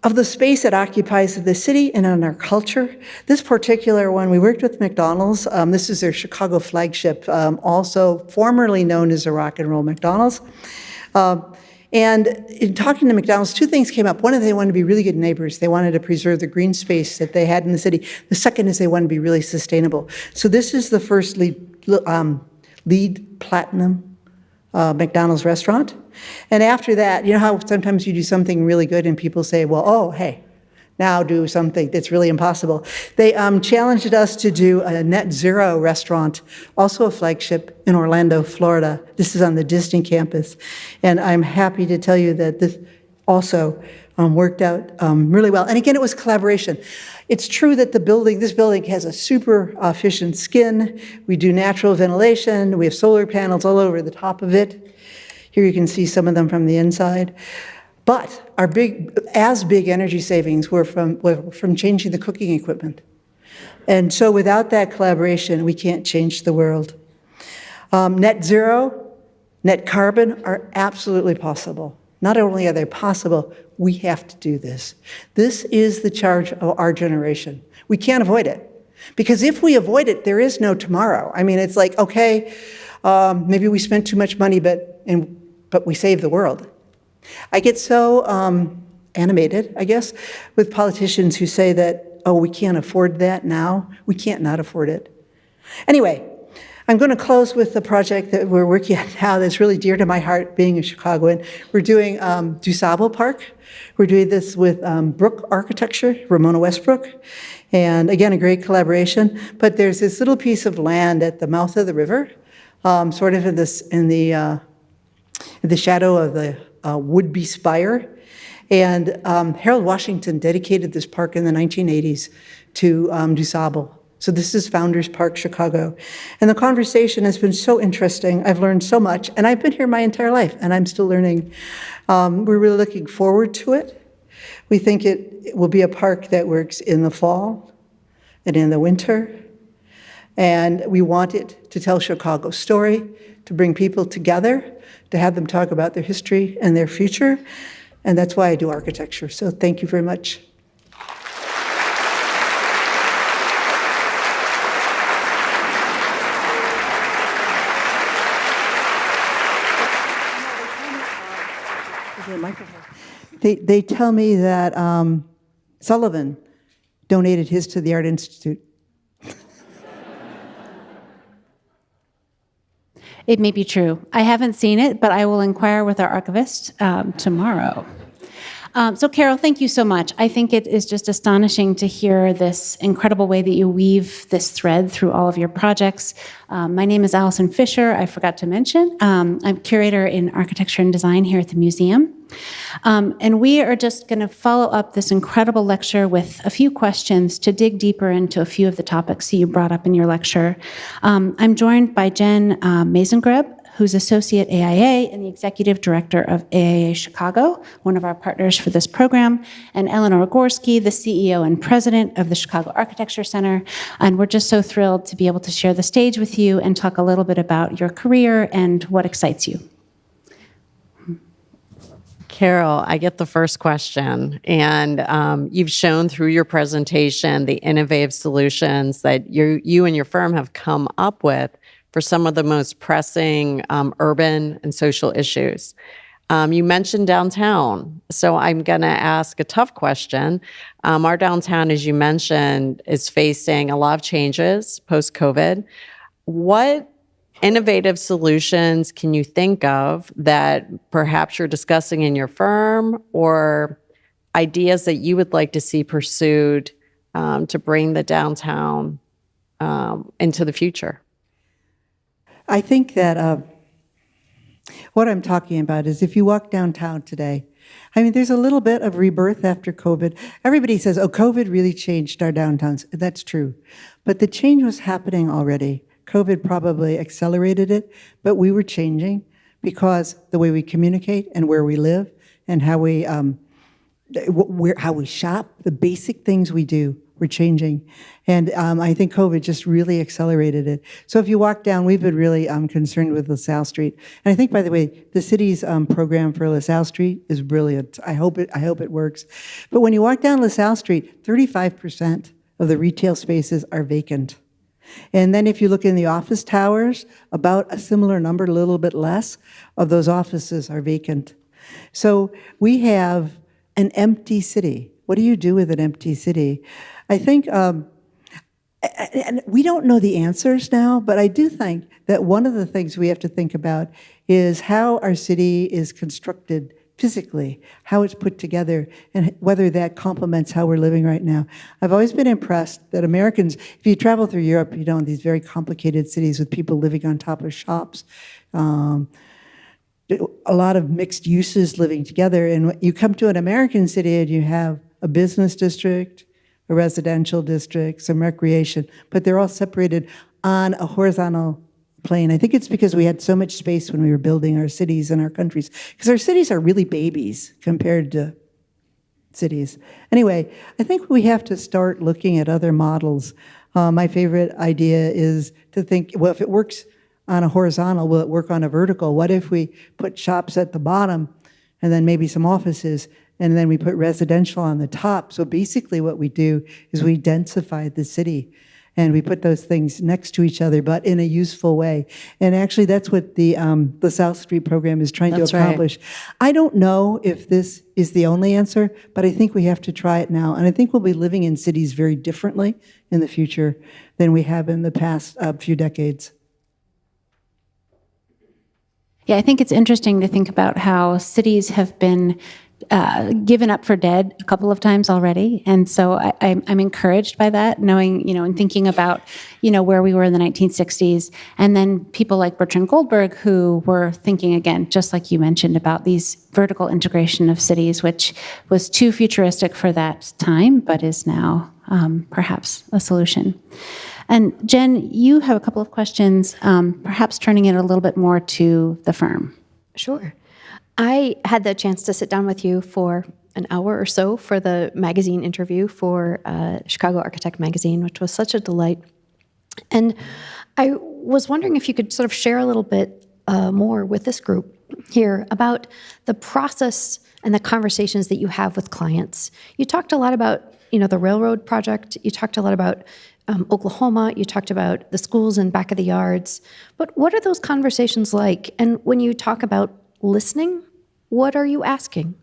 of the space it occupies in the city and in our culture. This particular one, we worked with McDonald's. This is their Chicago flagship, also formerly known as the Rock and Roll McDonald's. And in talking to McDonald's, two things came up. One is they wanted to be really good neighbors. They wanted to preserve the green space that they had in the city. The second is they wanted to be really sustainable. So this is the first LEED Platinum McDonald's restaurant. And after that, you know how sometimes you do something really good and people say, well, oh, hey, now do something that's really impossible. They challenged us to do a net zero restaurant, also a flagship in Orlando, Florida. This is on the Disney campus. And I'm happy to tell you that this also worked out really well. And again, it was collaboration. It's true that this building has a super efficient skin. We do natural ventilation. We have solar panels all over the top of it. Here you can see some of them from the inside. But our big energy savings were from changing the cooking equipment. And so without that collaboration, we can't change the world. Net zero, net carbon are absolutely possible. Not only are they possible, we have to do this. This is the charge of our generation. We can't avoid it. Because if we avoid it, there is no tomorrow. I mean, it's like, okay, maybe we spent too much money, but we saved the world. I get so animated, I guess, with politicians who say that, oh, we can't afford that now. We can't not afford it. Anyway, I'm going to close with the project that we're working on now that's really dear to my heart, being a Chicagoan. We're doing DuSable Park. We're doing this with Brook Architecture, Ramona Westbrook, and again, a great collaboration. But there's this little piece of land at the mouth of the river, sort of in the shadow of the would-be spire. And Harold Washington dedicated this park in the 1980s to DuSable. So this is Founders Park, Chicago. And the conversation has been so interesting. I've learned so much, and I've been here my entire life, and I'm still learning. We're really looking forward to it. We think it will be a park that works in the fall and in the winter. And we want it to tell Chicago's story, to bring people together, to have them talk about their history and their future. And that's why I do architecture. So thank you very much. They tell me that Sullivan donated his to the Art Institute. It may be true. I haven't seen it, but I will inquire with our archivist tomorrow. So Carol, thank you so much. I think it is just astonishing to hear this incredible way that you weave this thread through all of your projects. My name is Alison Fisher. I forgot to mention. I'm curator in architecture and design here at the museum. And we are just going to follow up this incredible lecture with a few questions to dig deeper into a few of the topics that you brought up in your lecture. I'm joined by Jen Masengarb, who's Associate AIA and the Executive Director of AIA Chicago, one of our partners for this program, and Eleanor Gorski, the CEO and President of the Chicago Architecture Center. And we're just so thrilled to be able to share the stage with you and talk a little bit about your career and what excites you. Carol, I get the first question, and you've shown through your presentation the innovative solutions that you and your firm have come up with for some of the most pressing urban and social issues. You mentioned downtown, so I'm going to ask a tough question. Our downtown, as you mentioned, is facing a lot of changes post-COVID. What innovative solutions can you think of that perhaps you're discussing in your firm, or ideas that you would like to see pursued to bring the downtown into the future? I think that what I'm talking about is if you walk downtown today, I mean, there's a little bit of rebirth after COVID. Everybody says, oh, COVID really changed our downtowns. That's true. But the change was happening already. COVID probably accelerated it, but we were changing because the way we communicate and where we live and how we shop, the basic things we do, were changing. And I think COVID just really accelerated it. So if you walk down, we've been really concerned with LaSalle Street. And I think, by the way, the city's program for LaSalle Street is brilliant. I hope it works. But when you walk down LaSalle Street, 35% of the retail spaces are vacant. And then if you look in the office towers, about a similar number, a little bit less, of those offices are vacant. So we have an empty city. What do you do with an empty city? I think, and we don't know the answers now, but I do think that one of the things we have to think about is how our city is constructed physically, how it's put together, and whether that complements how we're living right now. I've always been impressed that Americans, if you travel through Europe, you know, in these very complicated cities with people living on top of shops, a lot of mixed uses living together. And you come to an American city and you have a business district, a residential district, some recreation, but they're all separated on a horizontal plane. I think it's because we had so much space when we were building our cities and our countries, because our cities are really babies compared to cities. Anyway, I think we have to start looking at other models. My favorite idea is to think, well, if it works on a horizontal, will it work on a vertical? What if we put shops at the bottom and then maybe some offices, and then we put residential on the top? So basically what we do is we densify the city. And we put those things next to each other, but in a useful way. And actually, that's what the South Street program is trying to accomplish. Right. I don't know if this is the only answer, but I think we have to try it now. And I think we'll be living in cities very differently in the future than we have in the past few decades. Yeah, I think it's interesting to think about how cities have been given up for dead a couple of times already. And so I'm encouraged by that, knowing, and thinking about, where we were in the 1960s. And then people like Bertrand Goldberg, who were thinking, again, just like you mentioned, about these vertical integration of cities, which was too futuristic for that time, but is now perhaps a solution. And Jen, you have a couple of questions, perhaps turning it a little bit more to the firm. Sure. I had the chance to sit down with you for an hour or so for the magazine interview for Chicago Architect magazine, which was such a delight. And I was wondering if you could sort of share a little bit more with this group here about the process and the conversations that you have with clients. You talked a lot about, the railroad project. You talked a lot about Oklahoma. You talked about the schools and back of the yards. But what are those conversations like? And when you talk about listening, what are you asking?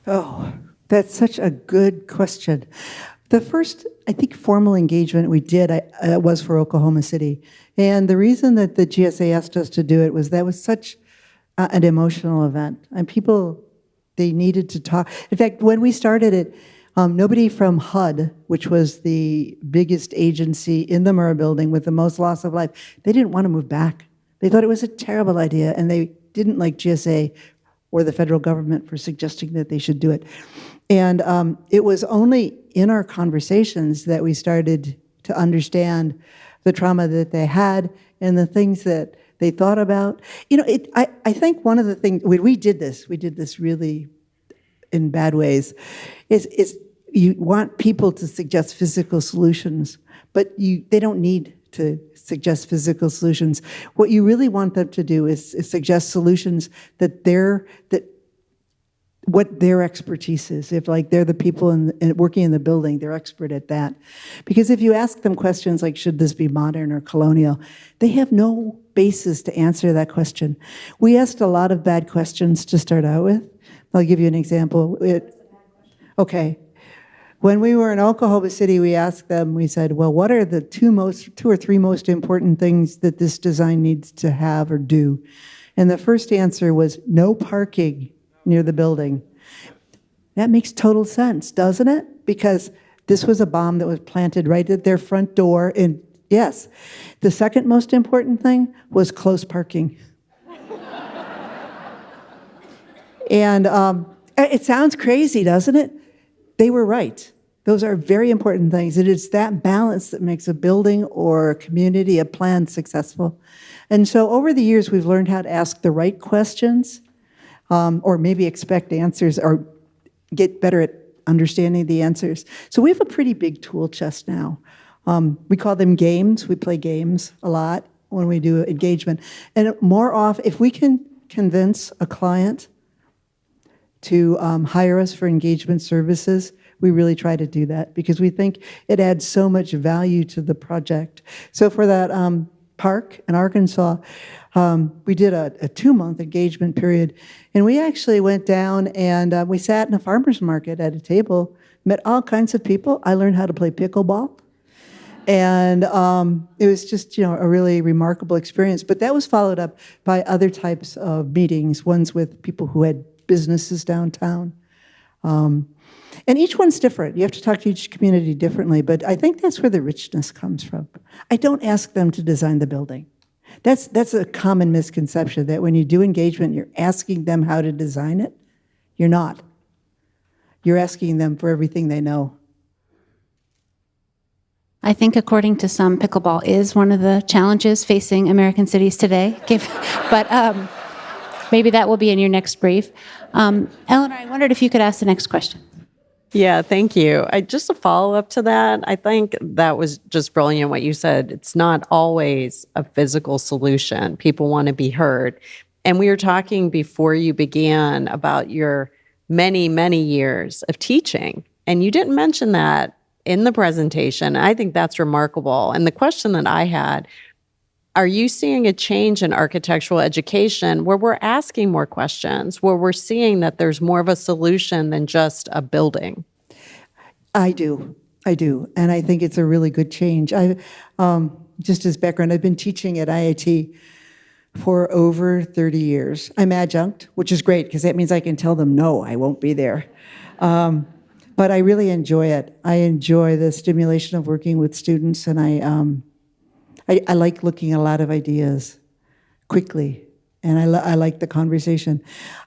Oh, that's such a good question. The first, I think, formal engagement we did was for Oklahoma City. And the reason that the GSA asked us to do it was that was such an emotional event. And people, they needed to talk. In fact, when we started it, nobody from HUD, which was the biggest agency in the Murrah building with the most loss of life, they didn't want to move back. They thought it was a terrible idea, and they didn't like GSA or the federal government for suggesting that they should do it. And it was only in our conversations that we started to understand the trauma that they had and the things that they thought about. You know, I think one of the things, we did this really in bad ways, is you want people to suggest physical solutions, but they don't need to suggest physical solutions. What you really want them to do is suggest solutions what their expertise is. If like they're the people working in the building, they're expert at that. Because if you ask them questions like, should this be modern or colonial, they have no basis to answer that question. We asked a lot of bad questions to start out with. I'll give you an example. Okay. When we were in Oklahoma City, we asked them, we said, well, what are the two or three most important things that this design needs to have or do? And the first answer was no parking near the building. That makes total sense, doesn't it? Because this was a bomb that was planted right at their front door. And yes, the second most important thing was close parking. And it sounds crazy, doesn't it? They were right. Those are very important things. It is that balance that makes a building or a community, a plan successful. And so over the years, we've learned how to ask the right questions, or maybe expect answers, or get better at understanding the answers. So we have a pretty big tool chest now. We call them games. We play games a lot when we do engagement. And more often, if we can convince a client to hire us for engagement services, we really try to do that because we think it adds so much value to the project. So for that park in Arkansas, we did a 2-month engagement period, and we actually went down and we sat in a farmer's market at a table, met all kinds of people. I learned how to play pickleball, and it was just, a really remarkable experience. But that was followed up by other types of meetings, ones with people who had businesses downtown. And each one's different. You have to talk to each community differently, but I think that's where the richness comes from. I don't ask them to design the building. That's a common misconception, that when you do engagement, you're asking them how to design it. You're not. You're asking them for everything they know. I think according to some, pickleball is one of the challenges facing American cities today. But maybe that will be in your next brief. Eleanor, I wondered if you could ask the next question. Yeah, thank you. Just a follow-up to that, I think that was just brilliant what you said. It's not always a physical solution. People want to be heard. And we were talking before you began about your many, many years of teaching, and you didn't mention that in the presentation. I think that's remarkable. And the question that I had, are you seeing a change in architectural education where we're asking more questions, where we're seeing that there's more of a solution than just a building? I do. And I think it's a really good change. Just as background, I've been teaching at IIT for over 30 years. I'm adjunct, which is great because that means I can tell them, no, I won't be there. But I really enjoy it. I enjoy the stimulation of working with students, and I like looking at a lot of ideas quickly, and I like the conversation.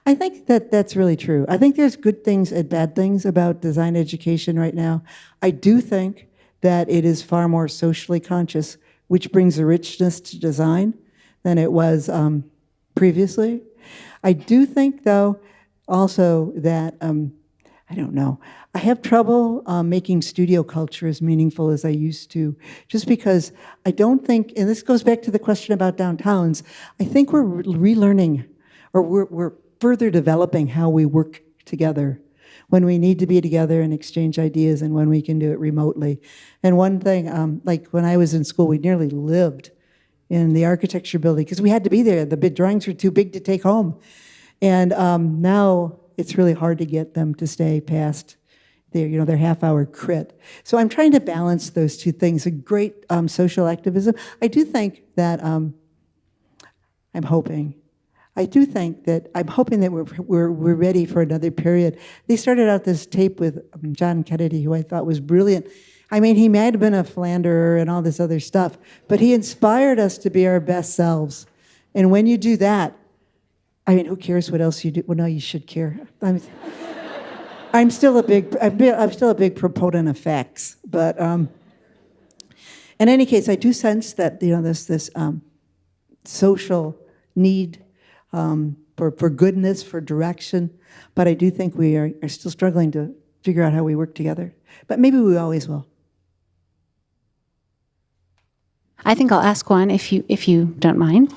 I think that's really true. I think there's good things and bad things about design education right now. I do think that it is far more socially conscious, which brings a richness to design than it was previously. I do think, though, also that, I don't know, I have trouble making studio culture as meaningful as I used to, just because I don't think, and this goes back to the question about downtowns, I think we're relearning, or we're further developing how we work together when we need to be together and exchange ideas and when we can do it remotely. And one thing, like when I was in school, we nearly lived in the architecture building because we had to be there. The big drawings were too big to take home. And now it's really hard to get them to stay past their half-hour crit. So I'm trying to balance those two things, a great social activism. I do think that I'm hoping that we're ready for another period. They started out this tape with John Kennedy, who I thought was brilliant. I mean, he might have been a philanderer and all this other stuff, but he inspired us to be our best selves. And when you do that, I mean, who cares what else you do? Well, no, you should care. I'm still a big proponent of facts, but in any case, I do sense that this social need for goodness, for direction. But I do think we are still struggling to figure out how we work together. But maybe we always will. I think I'll ask one if you don't mind.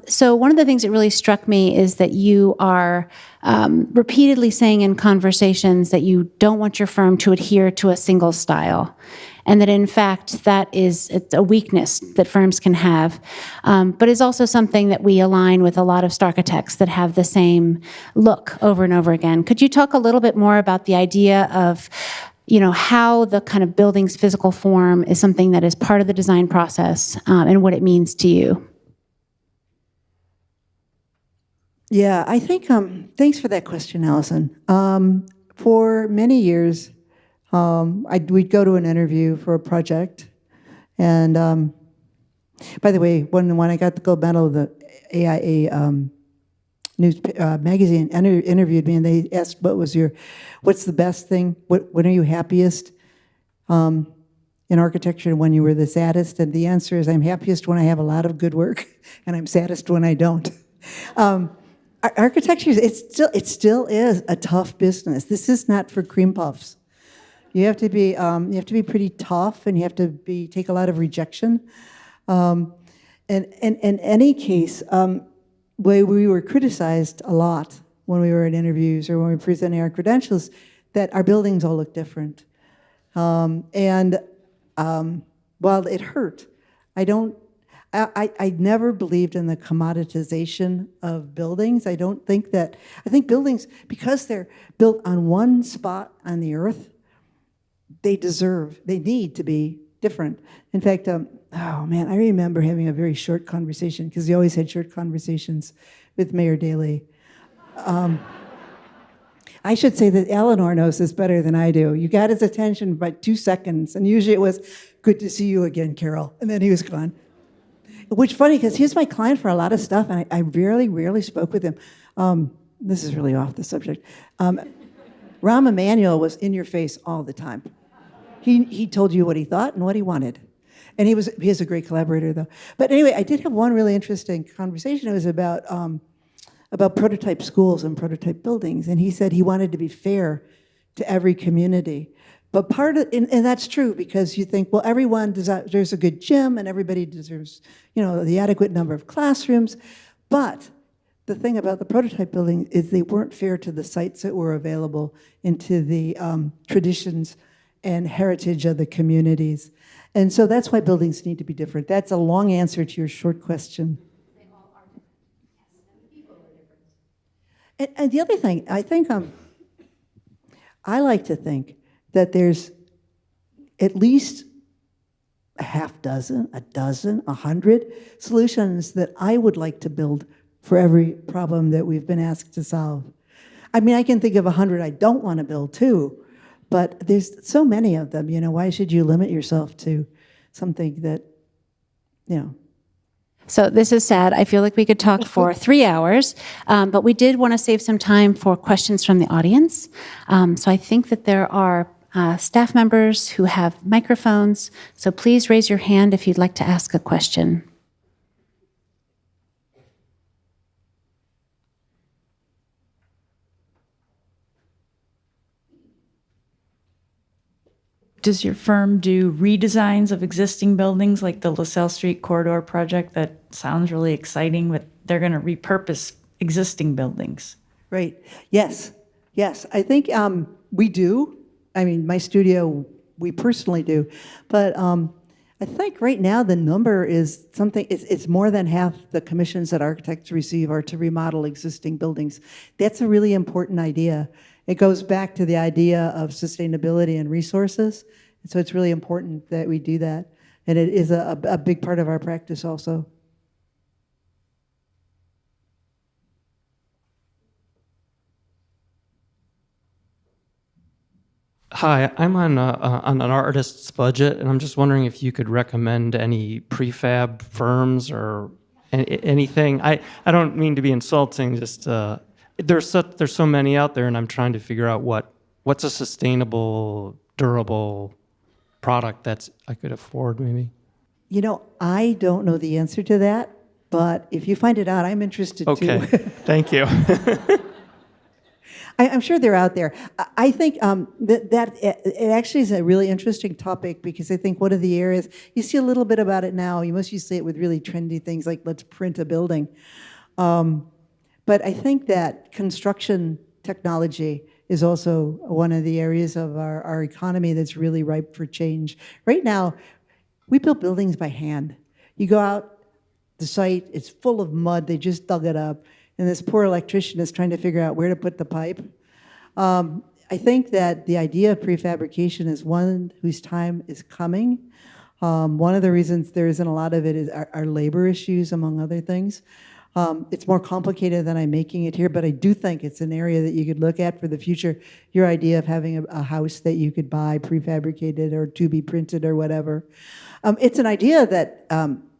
So one of the things that really struck me is that you are repeatedly saying in conversations that you don't want your firm to adhere to a single style, and that in fact it's a weakness that firms can have, but is also something that we align with a lot of architects that have the same look over and over again. Could you talk a little bit more about the idea of how the kind of building's physical form is something that is part of the design process, and what it means to you? Yeah, I think, thanks for that question, Allison. For many years, we'd go to an interview for a project, and by the way, when I got the gold medal, the AIA magazine interviewed me, and they asked, what's the best thing? When are you happiest in architecture, when you were the saddest? And the answer is, I'm happiest when I have a lot of good work, and I'm saddest when I don't. Architecture, it still is a tough business. This is not for cream puffs. You have to be pretty tough, and you have to take a lot of rejection. And in any case, we were criticized a lot when we were in interviews or when we were presenting our credentials, that our buildings all look different. While it hurt, I never believed in the commoditization of buildings. I think buildings, because they're built on one spot on the earth, they need to be different. In fact, I remember having a very short conversation, because we always had short conversations with Mayor Daley. I should say that Eleanor knows this better than I do. You got his attention by 2 seconds, and usually it was, "Good to see you again, Carol," and then he was gone. Which is funny, because he was my client for a lot of stuff, and I rarely spoke with him. This is really off the subject. Rahm Emanuel was in your face all the time. He told you what he thought and what he wanted. And he is a great collaborator, though. But anyway, I did have one really interesting conversation. It was about prototype schools and prototype buildings. And he said he wanted to be fair to every community. But and that's true, because you think, well, everyone deserves a good gym, and everybody deserves, the adequate number of classrooms. But the thing about the prototype building is they weren't fair to the sites that were available and to the traditions and heritage of the communities. And so that's why buildings need to be different. That's a long answer to your short question. They all are different. Yes, people are different. And the other thing, I think, I like to think that there's at least a half dozen, a dozen, 100 solutions that I would like to build for every problem that we've been asked to solve. I mean, I can think of 100 I don't want to build too, but there's so many of them. Why should you limit yourself to something that, So this is sad. I feel like we could talk for 3 hours, but we did want to save some time for questions from the audience. So I think that there are staff members who have microphones, so please raise your hand if you'd like to ask a question. Does your firm do redesigns of existing buildings, like the LaSalle Street corridor project? That sounds really exciting, but they're going to repurpose existing buildings. Right. Yes. I think we do. I mean, my studio, we personally do. But I think right now the number is something, it's more than half the commissions that architects receive are to remodel existing buildings. That's a really important idea. It goes back to the idea of sustainability and resources. So it's really important that we do that. And it is a big part of our practice also. Hi, I'm on an artist's budget, and I'm just wondering if you could recommend any prefab firms or anything. I don't mean to be insulting, just there's so many out there, and I'm trying to figure out what's a sustainable, durable product that I could afford, maybe. I don't know the answer to that. But if you find it out, I'm interested Okay, too. thank you. I'm sure they're out there. I think that it actually is a really interesting topic, because I think one of the areas, you see a little bit about it now, you mostly see it with really trendy things like let's print a building. But I think that construction technology is also one of the areas of our economy that's really ripe for change. Right now, we build buildings by hand. You go out, the site, it's full of mud, they just dug it up, and this poor electrician is trying to figure out where to put the pipe. I think that the idea of prefabrication is one whose time is coming. One of the reasons there isn't a lot of it is our labor issues, among other things. It's more complicated than I'm making it here, but I do think it's an area that you could look at for the future. Your idea of having a house that you could buy prefabricated or to be printed or whatever. It's an idea that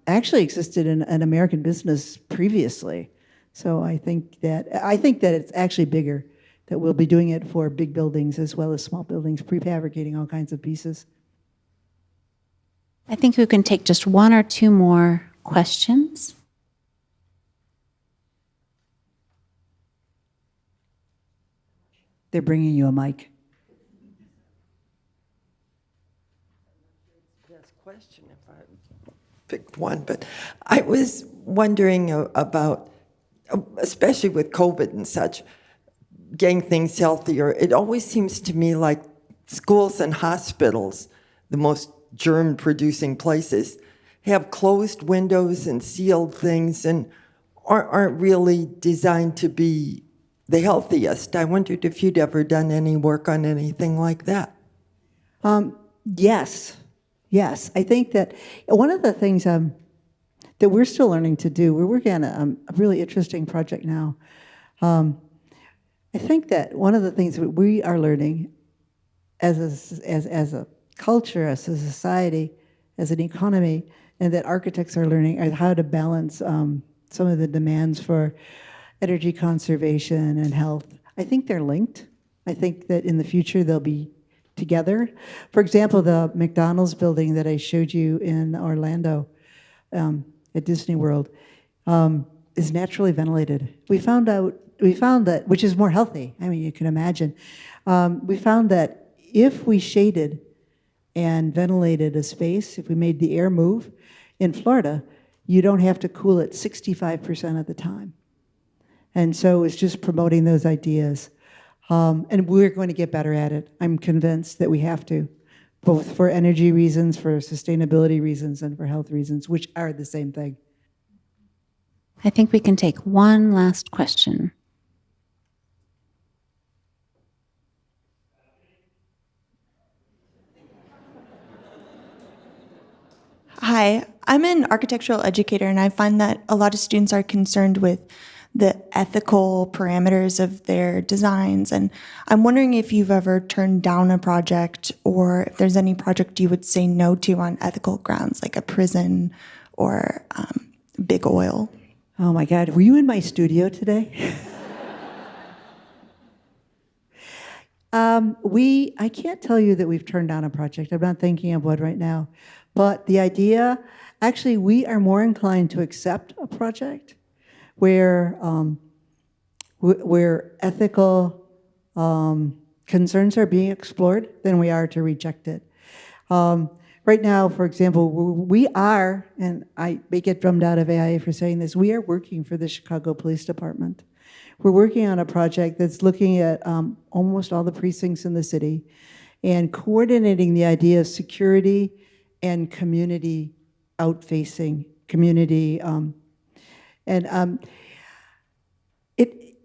actually existed in an American business previously. So I think that it's actually bigger, that we'll be doing it for big buildings as well as small buildings, prefabricating all kinds of pieces. I think we can take just one or two more questions. They're bringing you a mic. Best question if I picked one, but I was wondering about, especially with COVID and such, getting things healthier. It always seems to me like schools and hospitals, the most germ-producing places, have closed windows and sealed things and aren't really designed to be the healthiest. I wondered if you'd ever done any work on anything like that. Yes. I think that one of the things that we're still learning to do, we're working on a really interesting project now. I think that one of the things that we are learning as a culture, as a society, as an economy, and that architects are learning is how to balance some of the demands for energy conservation and health. I think they're linked. I think that in the future they'll be together. For example, the McDonald's building that I showed you in Orlando at Disney World is naturally ventilated. We found that, which is more healthy. I mean, you can imagine. We found that if we shaded and ventilated a space, if we made the air move, in Florida, you don't have to cool it 65% of the time. And so it's just promoting those ideas. And we're going to get better at it. I'm convinced that we have to, both for energy reasons, for sustainability reasons, and for health reasons, which are the same thing. I think we can take one last question. Hi, I'm an architectural educator, and I find that a lot of students are concerned with the ethical parameters of their designs. And I'm wondering if you've ever turned down a project, or if there's any project you would say no to on ethical grounds, like a prison or big oil. Oh my God, were you in my studio today? I can't tell you that we've turned down a project. I'm not thinking of one right now. But the idea, actually, we are more inclined to accept a project where ethical concerns are being explored than we are to reject it. Right now, for example, we are, and I may get drummed out of AIA for saying this, we are working for the Chicago Police Department. We're working on a project that's looking at almost all the precincts in the city and coordinating the idea of security and community outfacing, community.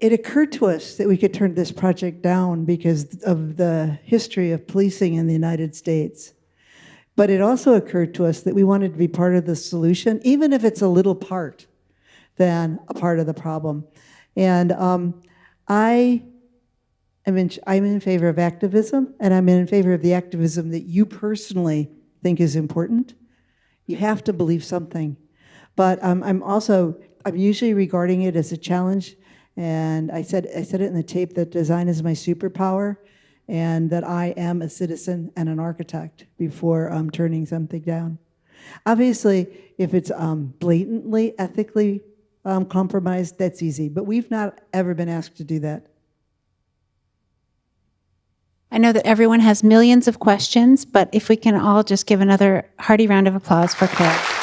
It occurred to us that we could turn this project down because of the history of policing in the United States. But it also occurred to us that we wanted to be part of the solution, even if it's a little part than a part of the problem. And I'm in favor of activism, and I'm in favor of the activism that you personally think is important. You have to believe something. But I'm usually regarding it as a challenge, and I said it in the tape that design is my superpower, and that I am a citizen and an architect before turning something down. Obviously, if it's blatantly ethically compromised, that's easy, but we've not ever been asked to do that. I know that everyone has millions of questions, but if we can all just give another hearty round of applause for Carol.